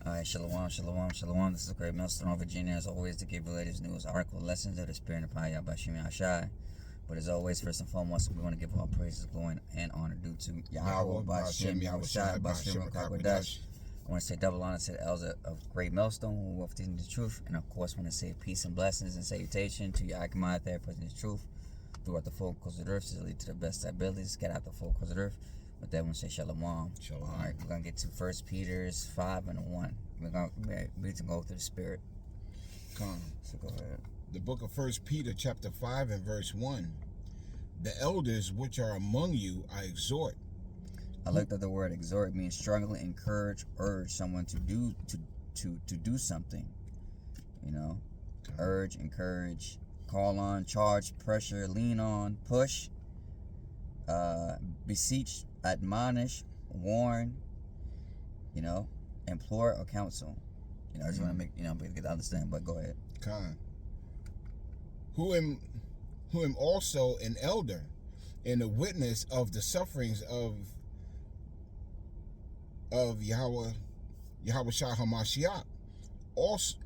Alright, shalom, shalom, shalom. This is Great Millstone, Virginia, as always, to give you the latest news, article, lessons of the Spirit and Power by Shimi Ashai. But as always, first and foremost, we want to give all praises, glory, and honor due to Yahweh, Bashem, Yahushai, Bashem, Kakwadash. I want to say double honor to the Elders of Great Millstone, who will teaching the truth. And of course, I want to say peace and blessings and salutation to your Akamai there, presenting the truth throughout the four corners of the earth, to lead to the best abilities, get out the four corners of the earth. With that, I want to say shalom. Shalom. All right, we're going to get to 1 Peter 5 and 1. We're going to go through the Spirit. Come. So go ahead. The book of 1 Peter chapter 5 and verse 1. The elders which are among you I exhort. I looked at the word exhort, means strongly encourage, urge someone to do something. You know, urge, encourage, call on, charge, pressure, lean on, push, beseech, admonish, warn, you know, implore or counsel. You know, I just want to make, get to understand, but go ahead. Con. Who am also an elder and a witness of the sufferings of Yahweh Shah HaMashiach. Also,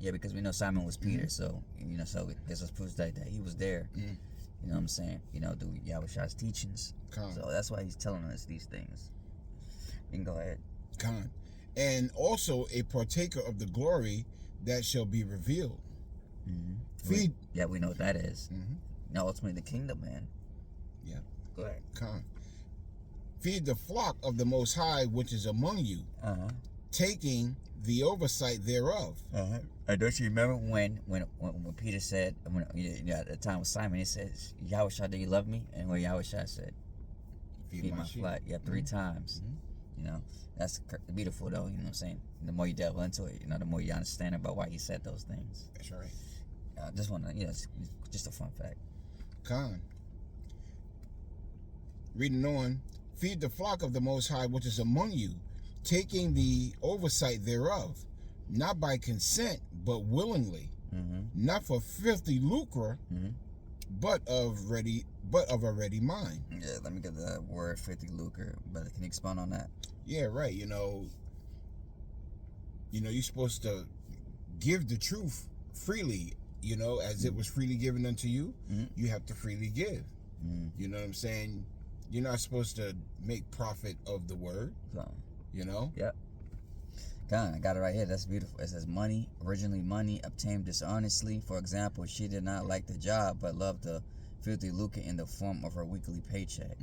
because we know Simon was Peter, so so this was proof that he was there. You know what I'm saying? Through Yahweh Shah's teachings. So that's why he's telling us these things. You can go ahead. Con. And also a partaker of the glory that shall be revealed. We know what that is. Ultimately the kingdom, man. Yeah. Go ahead. Con. Feed the flock of the Most High which is among you, taking the oversight thereof. And don't you remember when Peter said, at the time with Simon, he said, Yahweh Shah, do you love me? And what Yahweh Shah said, feed my flock. Yeah, 3 times. That's beautiful though, you know what I'm saying? The more you delve into it, the more you understand about why he said those things. That's right. Just want to, it's just a fun fact. Con. Reading on. Feed the flock of the Most High which is among you, taking the oversight thereof, not by consent, but willingly, not for filthy lucre, but of a ready mind. Yeah, let me get the word filthy lucre. But can you expound on that? Yeah, right. You're supposed to give the truth freely. As it was freely given unto you, you have to freely give. You know what I'm saying? You're not supposed to make profit of the word. Yep. God, I got it right here. That's beautiful. It says originally money obtained dishonestly. For example, she did not like the job, but loved the filthy lucre in the form of her weekly paycheck.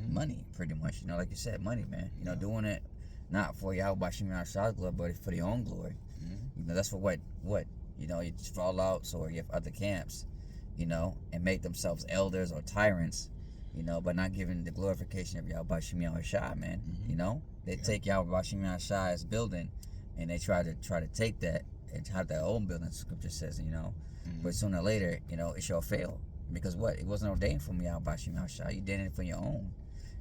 Money, pretty much. Like you said, money, man. Doing it not for Yahweh Bashem Shah's glory, but for your own glory. That's for what? You just fall out, so you have other camps, and make themselves elders or tyrants, but not giving the glorification of Yahweh Bashem Shah, man. They take Yahweh Bashem Shah's building, and they try to take that and have their own building. Scripture says, but sooner or later, it shall fail. Because what? It wasn't ordained from Yahweh Bashem Shah. You did it for your own.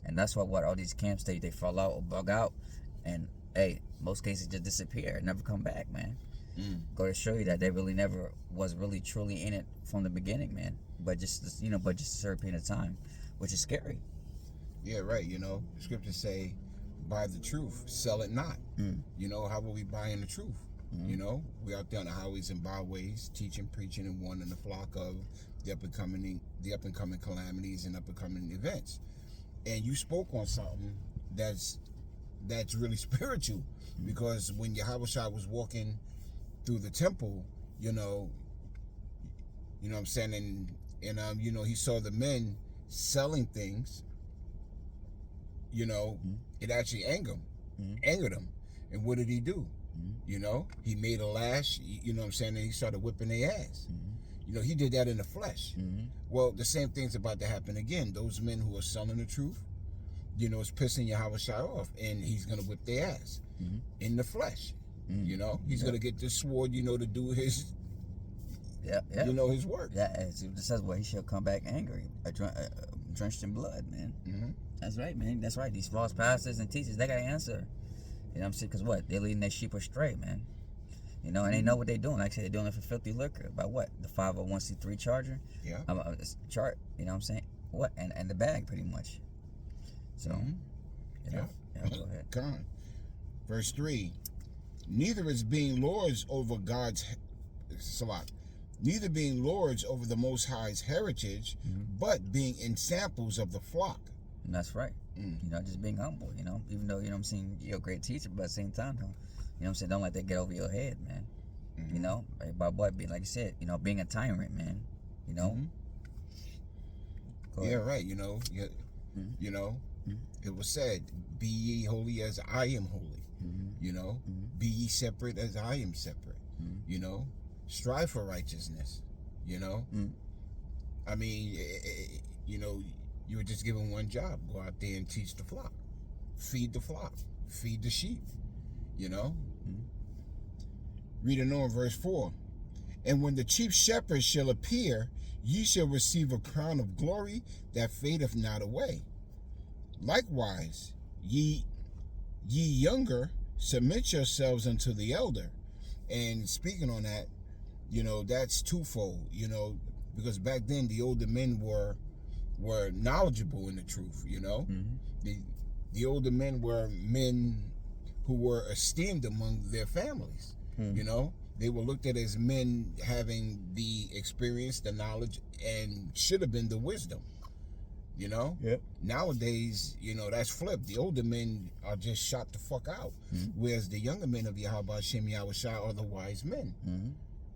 And that's what all these camps, they fall out or bug out. And, hey, most cases just disappear, never come back, man. Go to show you that they really never was really truly in it from the beginning, man. But just a certain period of time, which is scary. Yeah, right. The scriptures say, buy the truth, sell it not. How will we buy in the truth? We out there on the highways and byways, teaching, preaching, and warning the flock of the up and coming calamities and up and coming events. And you spoke on something that's really spiritual, because when Yahweh Shah was walking through the temple, you know what I'm saying, and he saw the men selling things, it actually angered him. And what did he do? He made a lash, and he started whipping their ass. He did that in the flesh. Well, the same thing's about to happen again. Those men who are selling the truth, is pissing Yahweh Shah off, and he's going to whip their ass in the flesh. He's going to get this sword, to do his, his work. Yeah, it says, he shall come back angry, drenched in blood, man. That's right, man. That's right. These false pastors and teachers, they got to answer. You know what I'm saying? Because what? They're leading their sheep astray, man. And they know what they're doing. Like I said, they're doing it for filthy liquor. By what? The 501c3 charger? Yeah. Chart, you know what I'm saying? What? And the bag, pretty much. So, go ahead. Come on. Verse 3, neither is being lords over neither being lords over the Most High's heritage, but being ensamples of the flock. And that's right. Just being humble, even though, I'm saying, you're a great teacher, but at the same time, I'm saying, don't let that get over your head, man. By what being, like you said, being a tyrant, man, Yeah, right, it was said, be ye holy as I am holy, be ye separate as I am separate, strive for righteousness, I mean, you were just given one job, go out there and teach the flock, feed the sheep, Reading on verse 4, and when the chief shepherd shall appear, ye shall receive a crown of glory that fadeth not away. Likewise, ye younger, submit yourselves unto the elder. And speaking on that, that's twofold, because back then the older men were knowledgeable in the truth, The older men were men who were esteemed among their families, They were looked at as men having the experience, the knowledge, and should have been the wisdom. Yep. Nowadays, that's flipped. The older men are just shot the fuck out, whereas the younger men of Yahweh Shem Yahushai are the wise men.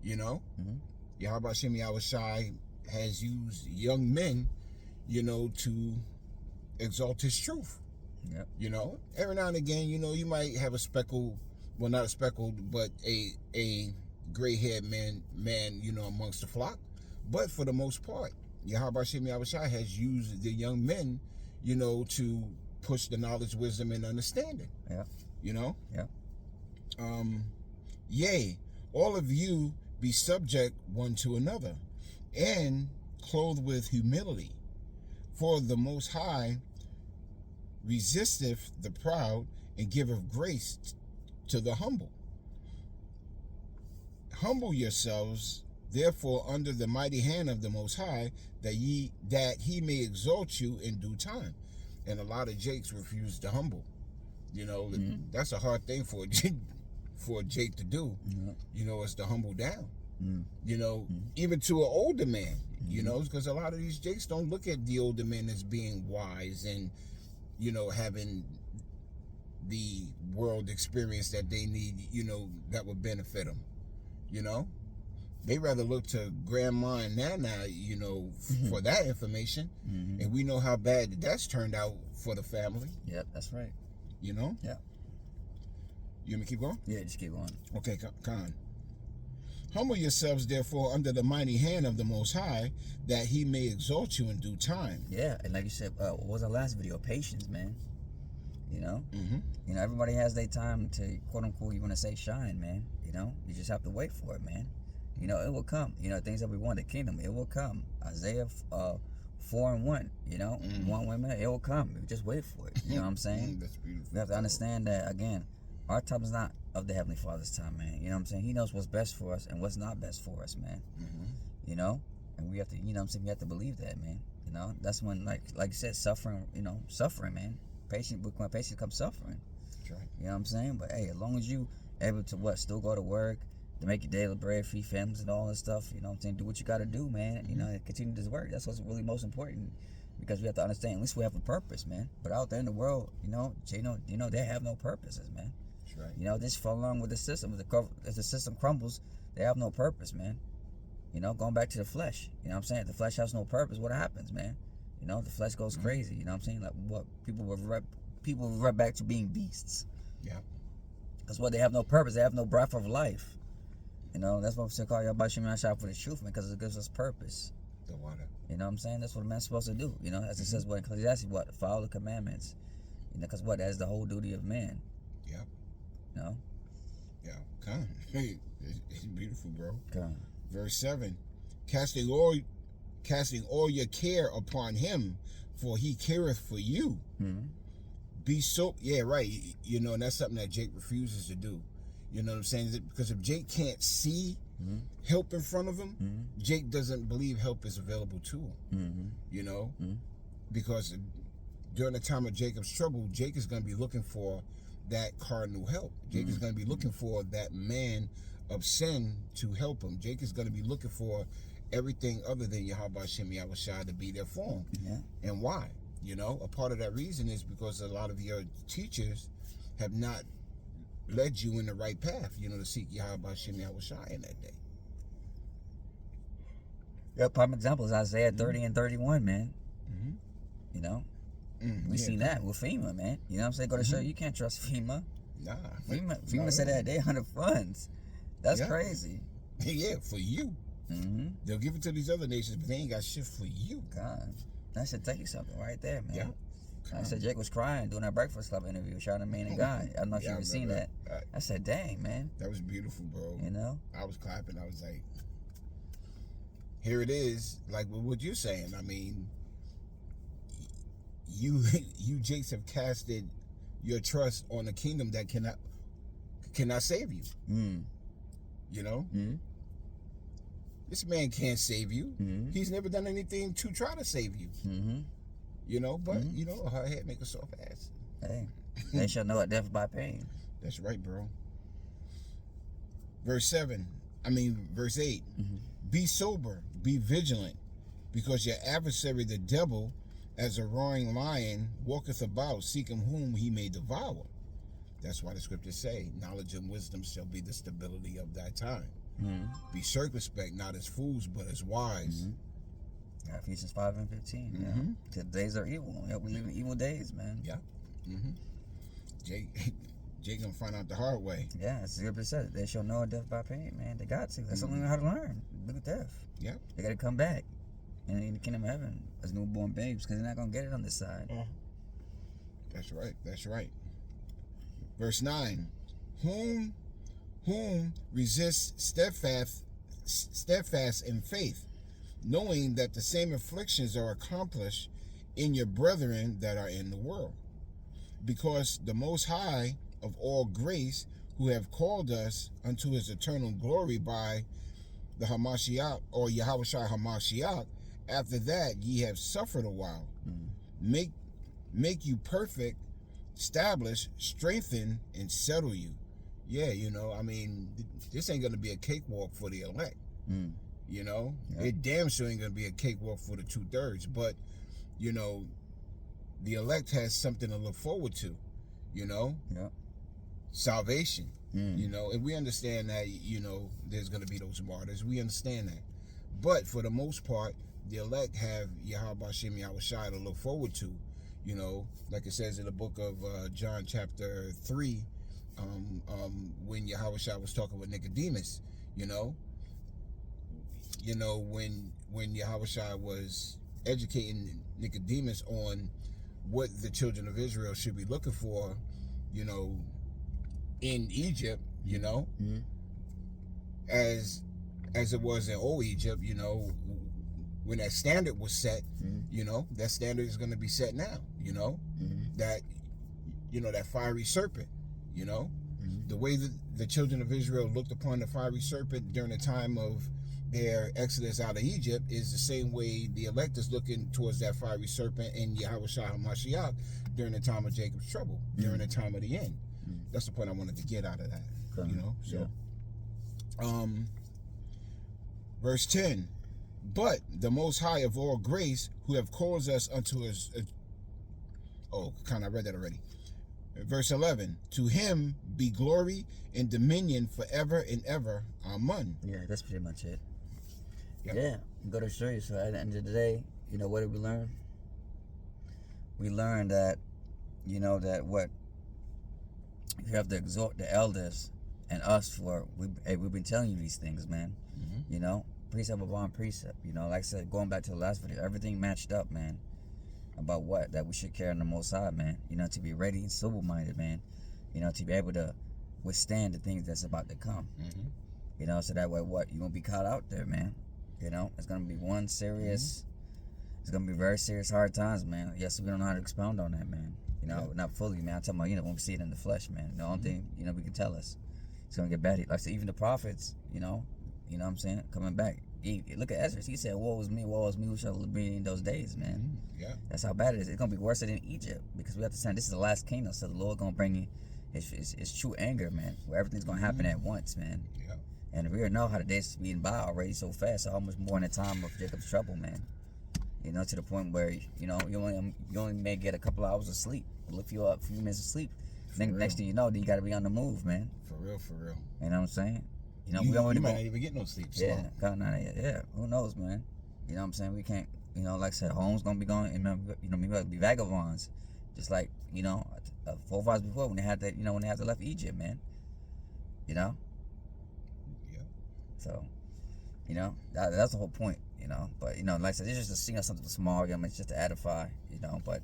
Yahweh Shem Yahushai has used young men, to exalt his truth. Yep. Every now and again, you might have a speckled, well, not a speckled, but a gray-haired man, amongst the flock. But for the most part, Yahweh Shem Yahushai has used the young men, to push the knowledge, wisdom, and understanding. Yeah. Yeah. Yea, all of you be subject one to another, and clothed with humility. For the Most High resisteth the proud, and giveth grace to the humble. Humble yourselves, therefore, under the mighty hand of the Most High, that he may exalt you in due time. And a lot of Jakes refuse to humble. That's a hard thing for a Jake to do. Is to humble down. Even to an older man. Because a lot of these Jakes don't look at the older men as being wise and having the world experience that they need. That would benefit them. They rather look to grandma and nana, for that information. And we know how bad that's turned out for the family. Yep, that's right. Yeah. You want me to keep going? Yeah, just keep going. Okay, Khan. Humble yourselves, therefore, under the mighty hand of the Most High, that he may exalt you in due time. Yeah, and like you said, what was our last video? Patience, man. Everybody has their time to, quote unquote, you want to say shine, man. You just have to wait for it, man. It will come. Things that we want, the kingdom, it will come. Isaiah 4:1, 1 minute, it will come. We just wait for it. You know what I'm saying? That's beautiful. We have to understand that, again, our time is not of the Heavenly Father's time, man. You know what I'm saying? He knows what's best for us and what's not best for us, man. And we have to, we have to believe that, man. That's when, like you said, suffering, man. When patience comes suffering. That's right. You know what I'm saying? But hey, as long as you able to still go to work, to make your daily bread, feed families and all that stuff, do what you got to do, man. Continue this work. That's what's really most important, because we have to understand, at least we have a purpose, man. But out there in the world, they have no purposes, man. That's right. Just follow along with the system. If the system crumbles, they have no purpose, man. Going back to the flesh, if the flesh has no purpose, what happens, man? The flesh goes crazy, Like what people will revert back to being beasts. Yeah. That's why they have no purpose. They have no breath of life. That's why I'm saying, call Yahweh Shem Yahushai for the truth, man, because it gives us purpose. The water. That's what a man's supposed to do. As it says, Ecclesiastes, follow the commandments. Because that is the whole duty of man. Yep. Yeah. Come. Hey, it's beautiful, bro. Come. Verse 7, casting all your care upon him, for he careth for you. Be so, right. And that's something that Jake refuses to do. You know what I'm saying? Because if Jake can't see help in front of him, Jake doesn't believe help is available to him. Because during the time of Jacob's trouble, Jake is going to be looking for that cardinal help. Jake is going to be looking for that man of sin to help him. Jake is going to be looking for everything other than Yahweh Hashem Yahushua to be there for him. Yeah. And why? You know, a part of that reason is because a lot of your teachers have not led you in the right path, you know, to seek Yahweh Hashem Yahushua in that day. Yeah, prime example is Isaiah 30 and 31, man. You know, we seen that with FEMA, man. You know what I'm saying? Go to show you can't trust FEMA. Nah. FEMA said that they 100 funds. That's crazy. Yeah, for you. They'll give it to these other nations, but they ain't got shit for you. God, that should tell you something right there, man. Yeah. I said Jake was crying doing that Breakfast Club interview, Charlamagne and Guy. I don't know if you ever seen that. I said, dang, man. That was beautiful, bro. You know? I was clapping. I was like, here it is, like what you're saying. I mean, you Jakes have casted your trust on a kingdom that cannot save you. You know? This man can't save you. He's never done anything to try to save you. You know, but you know, her head make a soft ass. Hey, they shall know it death by pain. That's right, bro. Verse 8. Be sober, be vigilant, because your adversary the devil, as a roaring lion, walketh about, seeking whom he may devour. That's why the scriptures say, knowledge and wisdom shall be the stability of thy time. Be circumspect, not as fools, but as wise. Ephesians 5 and 15. Yeah. The days are evil. Yeah, we live in evil days, man. Yeah. Jake gonna find out the hard way. Yeah, it's the scripture says they shall know death by pain, man. They got to. That's something they know how to learn. Look at death. Yeah. They got to come back and in the kingdom of heaven as newborn babes, because they're not gonna get it on this side. That's right. That's right. Verse 9. Whom resist steadfast in faith, knowing that the same afflictions are accomplished in your brethren that are in the world. Because the Most High of all grace, who have called us unto his eternal glory by the Hamashiach, or Yahushua Hamashiach, after that ye have suffered a while, make you perfect, establish, strengthen, and settle you. Yeah, you know, I mean, this ain't gonna be a cakewalk for the elect. You know, it damn sure ain't gonna be a cakewalk for the 2/3. But you know, the elect has something to look forward to. You know, salvation. You know, and we understand that. You know, there's gonna be those martyrs. We understand that. But for the most part, the elect have Yahweh Hashem Yahushua to look forward to. You know, like it says in the book of John chapter 3, when Yahushua was talking with Nicodemus. You know, when Yahushua was educating Nicodemus on what the children of Israel should be looking for, you know, in Egypt, you know, as it was in old Egypt, you know, when that standard was set, you know, that standard is going to be set now, you know, that, you know, that fiery serpent, you know, the way that the children of Israel looked upon the fiery serpent during the time of their exodus out of Egypt is the same way the elect is looking towards that fiery serpent in Yahushua HaMashiach during the time of Jacob's trouble, during the time of the end. That's the point I wanted to get out of that, you know, so. Verse 10, but the Most High of all grace, who have called us unto his, I read that already. Verse 11, to him be glory and dominion forever and ever. Amen. Yeah, that's pretty much it. Yep. Yeah, I'm going to show you. So at the end of the day, you know, what did we learn? We learned that, you know, that what you have to exhort the elders and us for. We've been telling you these things, man. You know, precept upon precept. You know, like I said, going back to the last video, everything matched up, man. About what? That we should carry on the Most High, man. You know, to be ready and sober-minded, man. You know, to be able to withstand the things that's about to come. You know, so that way, you won't be caught out there, man. You know, it's going to be one serious, it's going to be very serious hard times, man. Yes, we don't know how to expound on that, man. You know, not fully, man. I'm talking about, you know, when we see it in the flesh, man. The only thing, you know, we can tell us, it's going to get bad. Like I said, even the prophets, you know what I'm saying? Coming back. Look at Ezra. He said, woe is me, who shall be in those days, man. That's how bad it is. It's going to be worse than Egypt, because we have to say this is the last kingdom, so the Lord going to bring It's true anger, man, where everything's gonna happen at once, man. Yeah. And we already know how the days is being by already so fast, almost more in the time of Jacob's trouble, man. You know, to the point where, you know, you only may get a couple hours of sleep. Lift you up, a few minutes of sleep. Next thing you know, then you got to be on the move, man. For real. You know what I'm saying? You know, you we already might not even get no sleep. Yeah, who knows, man? You know what I'm saying? We can't, you know, like I said, home's gonna be going, and you know, maybe we'll be vagabonds, just like, you know, 4 hours before when they had that, you know, when they had to left Egypt, man. You know. Yeah. So, you know, that's the whole point, you know. But you know, like I said, it's just, you know, something small. You know, it's just to edify, you know. But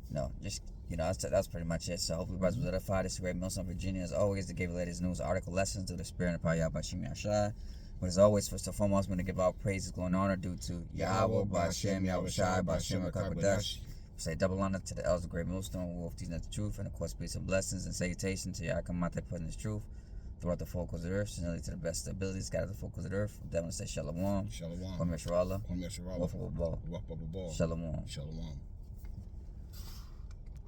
you know, just, you know, that's pretty much it. So hopefully, brothers will edify. This is Great Milson, Virginia. As always, to give you latest news, article, lessons of the Spirit and power by Shimi Ashai. But as always, first and foremost, I'm going to give our praises, glory, and honor due to Yahweh, Bashem, Yahweh Shai, Bashem, Akakodash. Say double honor to the elders of Great Millstone, Wolf teaching us the truth, and of course, peace and blessings and salutations to Yakamate putting his truth throughout the folk of the earth, sincerely to the best of abilities, God of the folk of the earth. Devil say Shalom. Shalom. Kwame Shirala. Kwame Shirala. Wafa Babo. Wafa Babo. Shalom. Shalom.